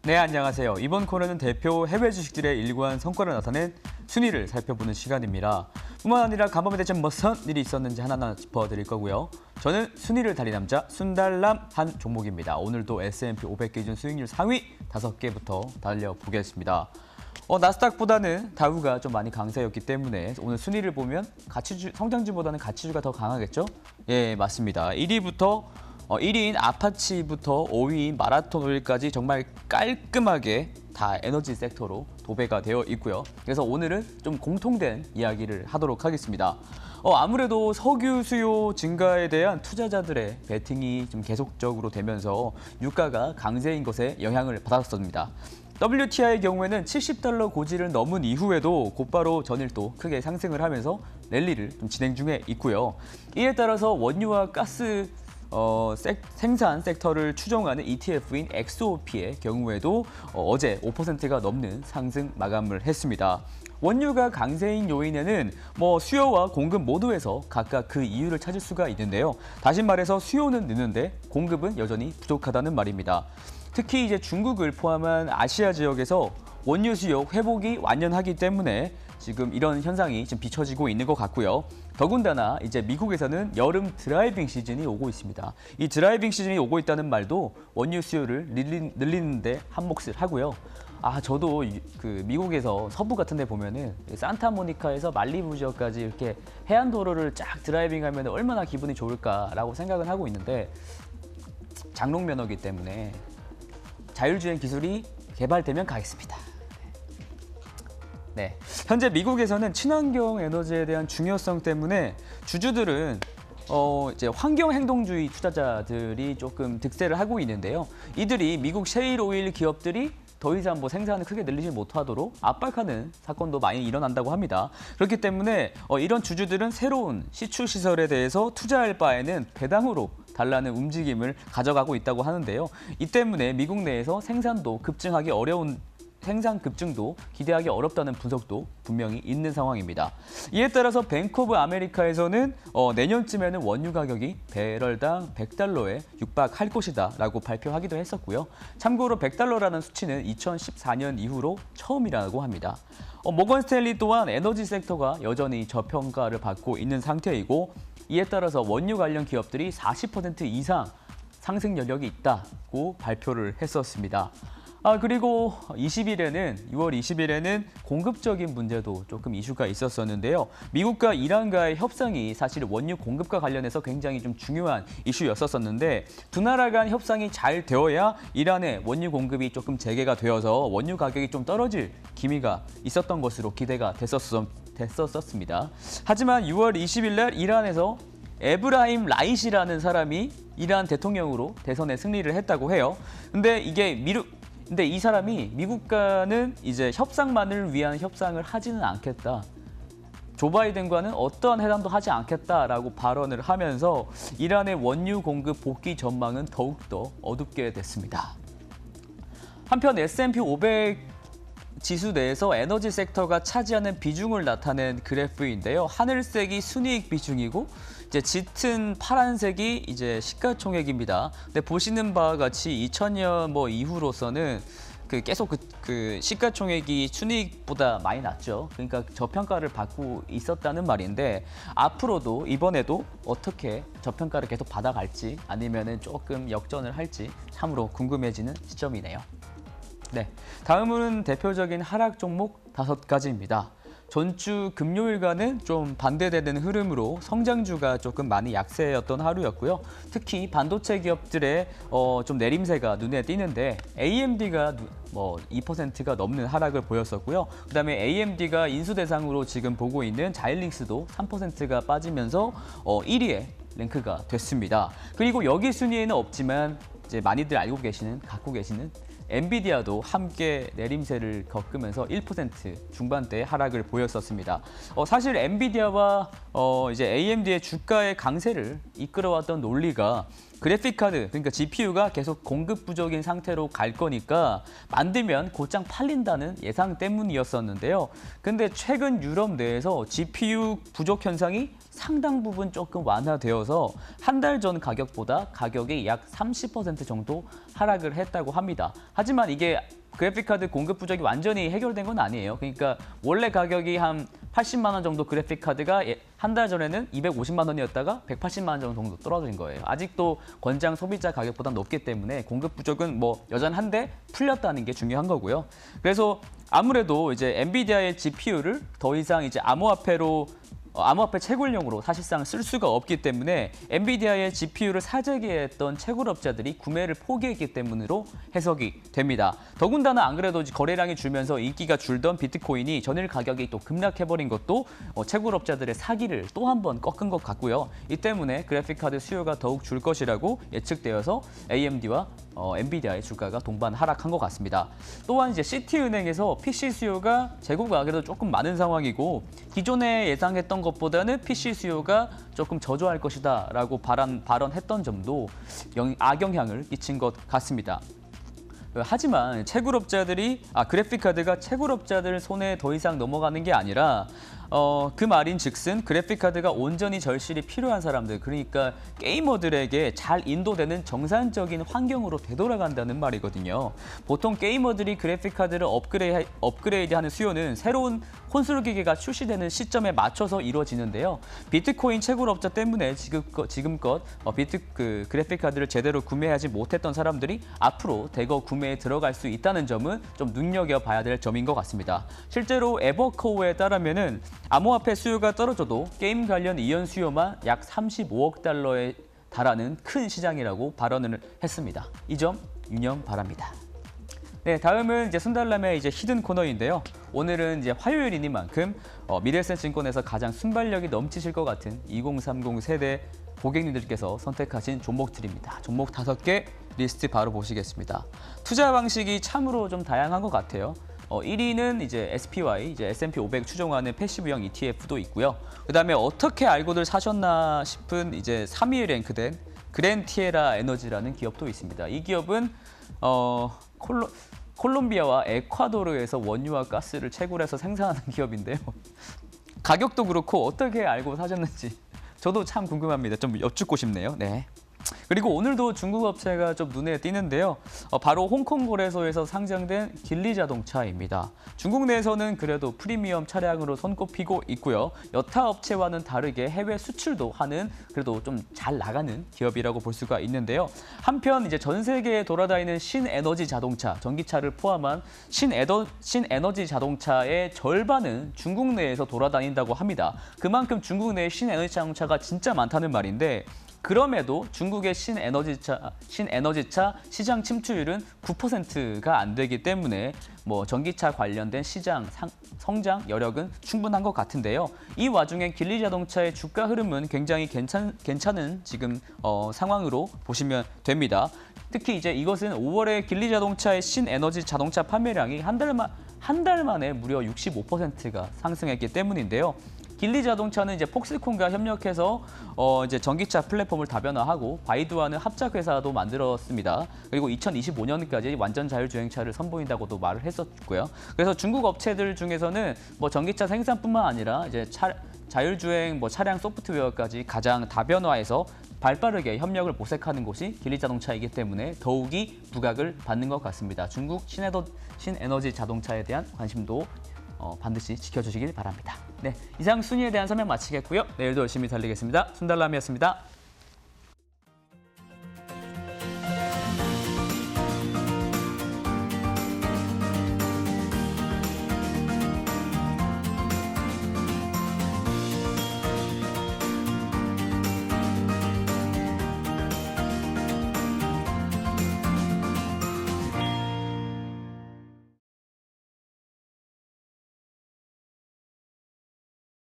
네, 안녕하세요. 이번 코너는 대표 해외 주식들의 일관 성과를 나타낸 순위를 살펴보는 시간입니다. 뿐만 아니라 간밤에 대체 무슨 일이 있었는지 하나하나 짚어드릴 거고요. 저는 순위를 달린 남자 순달남 한 종목입니다. 오늘도 S&P 500 기준 수익률 상위 5개부터 달려보겠습니다. 나스닥보다는 다우가 좀 많이 강세였기 때문에 오늘 순위를 보면 성장주보다는 가치주가 더 강하겠죠? 예, 맞습니다. 1위부터 1위인 아파치부터 5위인 마라톤 오일까지 정말 깔끔하게 다 에너지 섹터로 도배가 되어 있고요. 그래서 오늘은 좀 공통된 이야기를 하도록 하겠습니다. 아무래도 석유 수요 증가에 대한 투자자들의 베팅이 좀 계속적으로 되면서 유가가 강세인 것에 영향을 받았습니다. WTI의 경우에는 $70 고지를 넘은 이후에도 곧바로 전일 또 크게 상승을 하면서 랠리를 좀 진행 중에 있고요. 이에 따라서 원유와 가스 생산 섹터를 추종하는 ETF인 XOP의 경우에도 어제 5%가 넘는 상승 마감을 했습니다. 원유가 강세인 요인에는 수요와 공급 모두에서 각각 그 이유를 찾을 수가 있는데요. 다시 말해서 수요는 느는데 공급은 여전히 부족하다는 말입니다. 특히 이제 중국을 포함한 아시아 지역에서 원유 수요 회복이 완연하기 때문에 지금 이런 현상이 지금 비춰지고 있는 것 같고요. 더군다나 이제 미국에서는 여름 드라이빙 시즌이 오고 있습니다. 이 드라이빙 시즌이 오고 있다는 말도 원유 수요를 늘리는데 한몫을 하고요. 저도 그 미국에서 서부 같은 데 보면은 산타모니카에서 말리부 지역까지 이렇게 해안도로를 쫙 드라이빙하면 얼마나 기분이 좋을까라고 생각을 하고 있는데 장롱 면허기 때문에 자율주행 기술이 개발되면 가겠습니다. 네, 현재 미국에서는 친환경 에너지에 대한 중요성 때문에 주주들은 이제 환경행동주의 투자자들이 조금 득세를 하고 있는데요. 이들이 미국 셰일 오일 기업들이 더 이상 생산을 크게 늘리지 못하도록 압박하는 사건도 많이 일어난다고 합니다. 그렇기 때문에 이런 주주들은 새로운 시추 시설에 대해서 투자할 바에는 배당으로 달라는 움직임을 가져가고 있다고 하는데요. 이 때문에 미국 내에서 생산 급증도 기대하기 어렵다는 분석도 분명히 있는 상황입니다. 이에 따라서 뱅크 오브 아메리카에서는 내년쯤에는 원유 가격이 배럴당 $100에 육박할 것이다 라고 발표하기도 했었고요. 참고로 $100라는 수치는 2014년 이후로 처음이라고 합니다. 모건 스탠리 또한 에너지 섹터가 여전히 저평가를 받고 있는 상태이고 이에 따라서 원유 관련 기업들이 40% 이상 상승 여력이 있다고 발표를 했었습니다. 그리고 6월 20일에는 공급적인 문제도 조금 이슈가 있었었는데요. 미국과 이란과의 협상이 사실 원유 공급과 관련해서 굉장히 좀 중요한 이슈였었는데 두 나라 간 협상이 잘 되어야 이란의 원유 공급이 조금 재개가 되어서 원유 가격이 좀 떨어질 기미가 있었던 것으로 기대가 됐었습니다. 하지만 6월 20일 날 이란에서 에브라임 라이시라는 사람이 이란 대통령으로 대선에 승리를 했다고 해요. 근데 이 사람이 미국과는 이제 협상만을 위한 협상을 하지는 않겠다. 조 바이든과는 어떠한 회담도 하지 않겠다라고 발언을 하면서 이란의 원유 공급 복귀 전망은 더욱더 어둡게 됐습니다. 한편 S&P 500 지수 내에서 에너지 섹터가 차지하는 비중을 나타낸 그래프인데요. 하늘색이 순이익 비중이고 이제 짙은 파란색이 이제 시가총액입니다. 근데 보시는 바와 같이 2000년 이후로서는 계속 그 시가총액이 순이익보다 많이 낮죠. 그러니까 저평가를 받고 있었다는 말인데 앞으로도 이번에도 어떻게 저평가를 계속 받아갈지 아니면은 조금 역전을 할지 참으로 궁금해지는 시점이네요. 네, 다음은 대표적인 하락 종목 5가지입니다. 전주 금요일과는 좀 반대되는 흐름으로 성장주가 조금 많이 약세였던 하루였고요. 특히 반도체 기업들의 좀 내림세가 눈에 띄는데 AMD가 2%가 넘는 하락을 보였었고요. 그다음에 AMD가 인수 대상으로 지금 보고 있는 자일링스도 3%가 빠지면서 1위에 랭크가 됐습니다. 그리고 여기 순위에는 없지만 이제 많이들 갖고 계시는 엔비디아도 함께 내림세를 겪으면서 1% 중반대의 하락을 보였었습니다. 사실 엔비디아와 이제 AMD의 주가의 강세를 이끌어왔던 논리가 그래픽카드, 그러니까 GPU가 계속 공급 부족인 상태로 갈 거니까 만들면 곧장 팔린다는 예상 때문이었었는데요. 근데 최근 유럽 내에서 GPU 부족 현상이 상당 부분 조금 완화되어서 한 달 전 가격보다 가격이 약 30% 정도 하락을 했다고 합니다. 하지만 이게 그래픽카드 공급 부족이 완전히 해결된 건 아니에요. 그러니까 원래 가격이 한 80만 원 정도 그래픽카드가 한 달 전에는 250만 원이었다가 180만 원 정도 떨어진 거예요. 아직도 권장 소비자 가격보다 높기 때문에 공급 부족은 뭐 여전한데 풀렸다는 게 중요한 거고요. 그래서 아무래도 이제 엔비디아의 GPU를 더 이상 이제 암호화폐 채굴용으로 사실상 쓸 수가 없기 때문에 엔비디아의 GPU를 사재기에 했던 채굴업자들이 구매를 포기했기 때문으로 해석이 됩니다. 더군다나 안 그래도 거래량이 줄면서 인기가 줄던 비트코인이 전일 가격이 또 급락해버린 것도 채굴업자들의 사기를 또 한 번 꺾은 것 같고요. 이 때문에 그래픽카드 수요가 더욱 줄 것이라고 예측되어서 AMD와 엔비디아의 주가가 동반 하락한 것 같습니다. 또한 이제 시티은행에서 PC 수요가 재고가 그래도 조금 많은 상황이고 기존에 예상했던 것보다는 PC 수요가 조금 저조할 것이다라고 발언했던 점도 악영향을 끼친 것 같습니다. 하지만 그래픽카드가 채굴업자들 손에 더 이상 넘어가는 게 아니라 그 말인즉슨 그래픽카드가 온전히 절실히 필요한 사람들, 그러니까 게이머들에게 잘 인도되는 정상적인 환경으로 되돌아간다는 말이거든요. 보통 게이머들이 그래픽카드를 업그레이드하는 수요는 새로운 콘솔 기기가 출시되는 시점에 맞춰서 이루어지는데요. 비트코인 채굴업자 때문에 지금껏 그래픽카드를 제대로 구매하지 못했던 사람들이 앞으로 대거 구매에 들어갈 수 있다는 점은 좀 눈여겨봐야 될 점인 것 같습니다. 실제로 에버코어에 따르면은 암호화폐 수요가 떨어져도 게임 관련 이연 수요만 약 35억 달러에 달하는 큰 시장이라고 발언을 했습니다. 이 점 유념 바랍니다. 네, 다음은 이제 순달람의 이제 히든 코너인데요. 오늘은 이제 화요일이니만큼 미래에셋증권에서 가장 순발력이 넘치실 것 같은 2030 세대 고객님들께서 선택하신 종목들입니다. 종목 5개 리스트 바로 보시겠습니다. 투자 방식이 참으로 좀 다양한 것 같아요. 1위는 이제 SPY, 이제 S&P 500 추종하는 패시브형 ETF도 있고요. 그다음에 어떻게 알고들 사셨나 싶은 이제 3위에 랭크된 그랜티에라 에너지라는 기업도 있습니다. 이 기업은 콜롬비아와 에콰도르에서 원유와 가스를 채굴해서 생산하는 기업인데요. 가격도 그렇고 어떻게 알고 사셨는지 저도 참 궁금합니다. 좀 여쭙고 싶네요. 네. 그리고 오늘도 중국 업체가 좀 눈에 띄는데요. 바로 홍콩 거래소에서 상장된 길리자동차입니다. 중국 내에서는 그래도 프리미엄 차량으로 손꼽히고 있고요. 여타 업체와는 다르게 해외 수출도 하는 그래도 좀 잘 나가는 기업이라고 볼 수가 있는데요. 한편 이제 전 세계에 돌아다니는 신에너지 자동차, 전기차를 포함한 신에너지 자동차의 절반은 중국 내에서 돌아다닌다고 합니다. 그만큼 중국 내에 신에너지 자동차가 진짜 많다는 말인데 그럼에도 중국의 신에너지차 시장 침투율은 9%가 안 되기 때문에 전기차 관련된 시장 성장 여력은 충분한 것 같은데요. 이 와중에 길리자동차의 주가 흐름은 굉장히 괜찮은 지금 상황으로 보시면 됩니다. 특히 이제 이것은 5월에 길리자동차의 신에너지 자동차 판매량이 한 달 만에 무려 65%가 상승했기 때문인데요. 길리자동차는 이제 폭스콘과 협력해서 이제 전기차 플랫폼을 다변화하고 바이두와는 합작 회사도 만들었습니다. 그리고 2025년까지 완전 자율주행차를 선보인다고도 말을 했었고요. 그래서 중국 업체들 중에서는 전기차 생산뿐만 아니라 이제 자율주행 차량 소프트웨어까지 가장 다변화해서 발빠르게 협력을 모색하는 곳이 길리자동차이기 때문에 더욱이 부각을 받는 것 같습니다. 중국 신에너지 자동차에 대한 관심도 반드시 지켜주시길 바랍니다. 네, 이상 순위에 대한 설명 마치겠고요. 내일도 열심히 달리겠습니다. 순달람이었습니다.